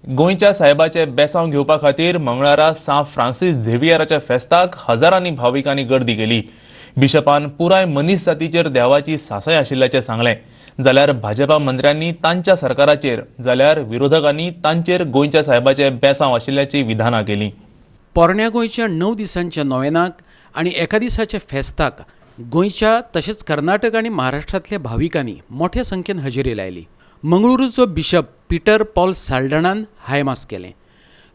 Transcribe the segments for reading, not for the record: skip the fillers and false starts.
गोंयच्या साहेबाचे बेसांव घेवपा खातीर मंगळारा सांत फ्रांसीस झेवियराच्या फेस्ताक हजारांनी भाविकांनी गर्दी केली। बिशपान पुराय मनीस जातीचेर देवाची सासय आशिल्ल्याचे सांगले। जाल्यार भाजपा मंत्र्यांनी तांच्या सरकाराचेर जाल्यार विरोधकांनी तांचेर गोंयच्या साहेबाचे बेसांव आशिल्ल्याची विधानां केली। पोरण्या गोंयच्या 9 दिसांच्या नोवेनाक आनी एका दिसाच्या फेस्ताक गोंयच्या तशेंच कर्नाटक आनी महाराष्ट्रांतल्या भाविकांनी मोठ्या संख्येन हजेरी लायली। मंगळुरूचो बिशप पीटर पॉल साल्ढाणान हायमास केलें।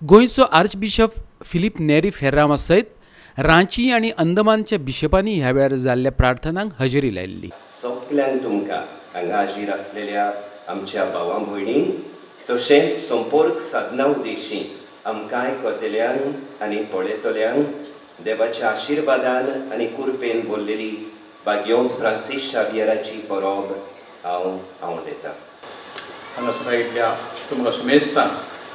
गोंयचो आर्चबिशप फिलीप नेरी फेर्रामा सयत रांची आनी अंदमानच्या बिशपांनी ह्या वेळार जाल्ल्या प्रार्थनांक हजेरी लायिल्ली। सगल्यांक तुमकां हांगा हाजीर आसलेल्या आमच्या भावां भयणींक तशेंच संपर्क साधना उदेशी आमकां आयकतल्यांक आनी पळयतल्यांक देवाच्या आशिर्वादान आनी कुरपेन भरलेली भाग्यवंत फ्रांसीस शावियराची परब हांव दितां। हांगासर आयिल्ल्या तुमकां सुमेस्तान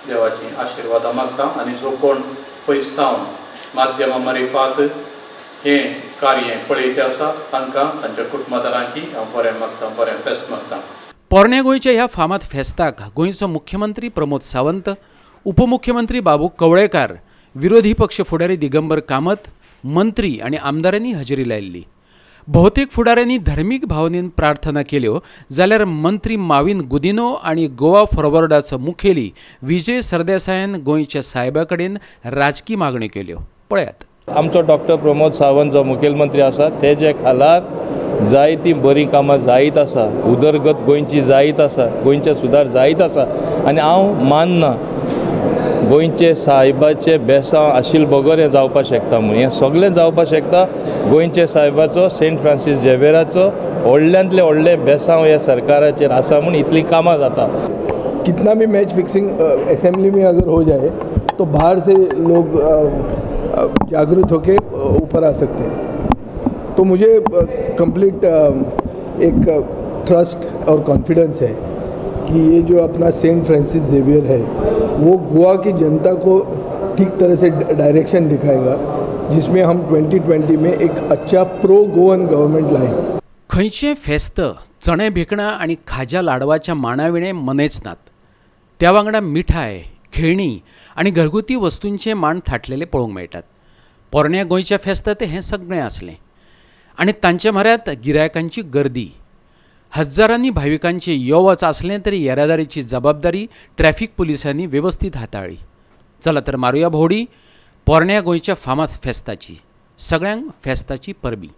देवाची आशिर्वादां मागता आनी जो कोण पयस्तांव माध्यमां मार्फत हें कार्य पळयते आसा तांकां तांच्या कुटुंबदारांकी हांव बरें मागता, बरें फेस्त मागता। पोरण्या गोंयच्या ह्या फामाद फेस्ताक गोंयचो मुख्यमंत्री प्रमोद सावंत, उपमुख्यमंत्री बाबू कवळेकार, विरोधी पक्ष फुडारी दिगंबर कामत, मंत्री आनी आमदारांनी हजेरी लायिल्ली। भोवतेक फुडाऱ्यांनी धर्मीक भावनेन प्रार्थना केल्यो जाल्यार मंत्री माविन गुदिनो आनी गोवा फॉरवर्डाचो मुखेली विजय सरदेसायान गोंयच्या साहेबा कडेन राजकी मागण्यो केल्यो। पळयात। आमचो डॉक्टर प्रमोद सावंत जो मुखेलमंत्री आसा तेजे खाला जायतीं बरीं कामां जायत आसा, उदरगत गोंयची जायत आसा, गोंयचे सुदार जायत आसा आनी हांव मानना गोंयचे साहेबाचे बेसांव आशिल्ले बगर हें जावपाक शकता म्हणून। हें सगळें जावपाक शकता गोंयचे साहेबाचो सेंट फ्रांसीस झेवियराचो व्हडल्यांतलें व्हडलें बेसांव ह्या सरकाराचेर आसा म्हणून इतलीं कामां जाता। कितना भी मैच फिक्सिंग असेंबली में अगर हो जाए तो बाहर से लोग जागृत होके ऊपर आ सकते हैं। तो मुझे कंप्लीट एक ट्रस्ट और कॉन्फिडेंस है कि ये जो अपना सेंट फ्रांसीस झेवियर है वो गोवा की जनता को ठीक तरह से डायरेक्शन दिखाएगा, जिसमें हम 2020 में एक अच्छा प्रो गोवन गवर्नमेंट लाएं। खंयचें फेस्त चणे भिकणां आनी खाज्या लाडवाच्या मांडाविणें मनयच नात। त्या वांगडा मिठाय, खेळणी आनी घरगुती वस्तूंचे मांड थाटलेले पळोवंक मेळटात। पोरण्या गोंयच्या फेस्तांत हें सगळें आसलें आनी तांचे म्हऱ्यांत गिरायकांची गर्दी। हजारांनी भाविकांचे यो वच आसलें तरी येरादारीची जबाबदारी ट्रॅफिक पुलिसांनी वेवस्थीत हाताळ्ळी। चला तर मारुया भोवडी पोरण्या गोंयच्या फामाद फेस्ताची, सगळ्यांक फेस्ताची परबी।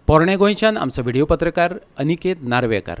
पोरण्या गोंयच्यान आमचो व्हिडिओ पत्रकार अनिकेत नार्वेकार।